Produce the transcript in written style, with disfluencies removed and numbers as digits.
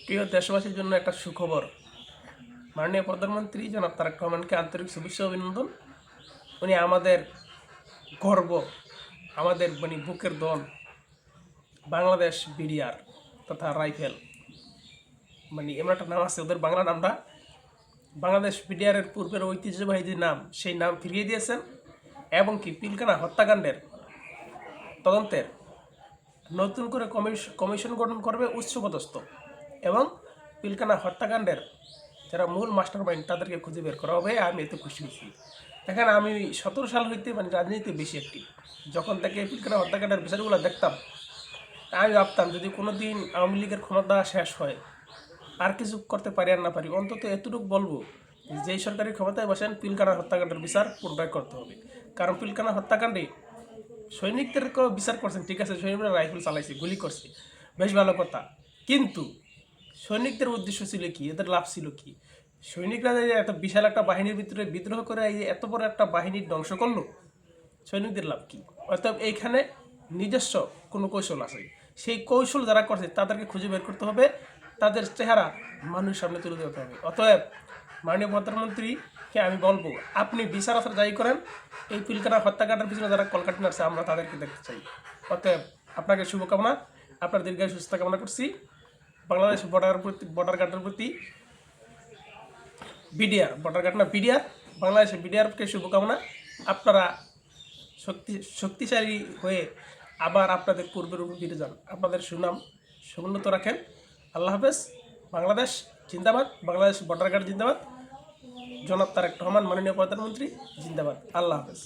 প্রিয় দেশবাসীর জন্য একটা সুখবর। মাননীয় প্রধানমন্ত্রী জনাব তারেক রহমানকে আন্তরিক শুভেচ্ছা অভিনন্দন। উনি আমাদের গর্ব, আমাদের বুকের দল বাংলাদেশ বিডিআর তথা রাইফেল, এমন একটা নাম আছে ওদের বাংলা নামটা। বাংলাদেশ বিডিআরের পূর্বের ঐতিহ্যবাহী যে নাম, সেই নাম ফিরিয়ে দিয়েছেন এবং কি পিলখানা হত্যাকাণ্ডের তদন্তের নতুন করে কমিশন গঠন করবে উচ্চপদস্থ, এবং পিলখানা হত্যাকাণ্ডের যারা মূল মাস্টার মাইন্ড তাদেরকে খুঁজে বের করা হবে। আমি এতে খুশি হয়েছি। দেখেন, আমি 17 সাল হইতে রাজনীতিতে বেশি একটি, যখন থেকে পিলখানা হত্যাকাণ্ডের বিষয়গুলো দেখতাম, আমি ভাবতাম যদি কোনো দিন আওয়ামী লীগের ক্ষমতা শেষ হয়, আর কিছু করতে পারি আর না পারি, অন্তত এতটুকু বলবো যেই সরকারি ক্ষমতায় বসেন পিলখানা হত্যাকাণ্ডের বিচার পুনরায় করতে হবে। কারণ পিলখানা হত্যাকাণ্ডে সৈনিকদেরকেও বিচার করছেন, ঠিক আছে, সৈনিকরা রাইফেল চালাইছে, গুলি করছে, বেশ ভালো কথা, কিন্তু সৈনিকদের উদ্দেশ্য ছিল কি, এদের লাভ ছিল কি? সৈনিকরা যে এত বিশাল একটা বাহিনীর ভিতরে বিদ্রোহ করে এই এত বড় একটা বাহিনীর ধ্বংস করলো, সৈনিকদের লাভ কি? অর্থাৎ এইখানে নিজস্ব কোনো কৌশল আছে, সেই কৌশল যারা করছে তাদেরকে খুঁজে বের করতে হবে, তাদের চেহারা মানুষের সামনে তুলে ধরতে হবে। অতএব মাননীয় প্রধানমন্ত্রীকে আমি বলবো, আপনি বিচার আচার জারি করেন, এই পিলখানা হত্যাকাণ্ডের পিছনে যারা কলকাঠি নাড়ছে আমরা তাদেরকে দেখতে চাই। অতএব আপনাকে শুভকামনা, আপনার দীর্ঘায়ু সুস্থতা কামনা করছি। বাংলাদেশ বর্ডার গার্ডের প্রতি বর্ডার গার্ড না বিডিআর, বাংলাদেশের বিডিআরকে শুভকামনা। আপনারা শক্তিশালী হয়ে আবার আপনাদের পূর্বের রূপে ফিরে যান, আপনাদের সুনাম সমুন্নত রাখেন। আল্লাহ হাফেজ। বাংলাদেশ জিন্দাবাদ, বাংলাদেশ বর্ডার গার্ড জিন্দাবাদ, জনাব তারেক রহমান মাননীয় প্রধানমন্ত্রী জিন্দাবাদ। আল্লাহ হাফেজ।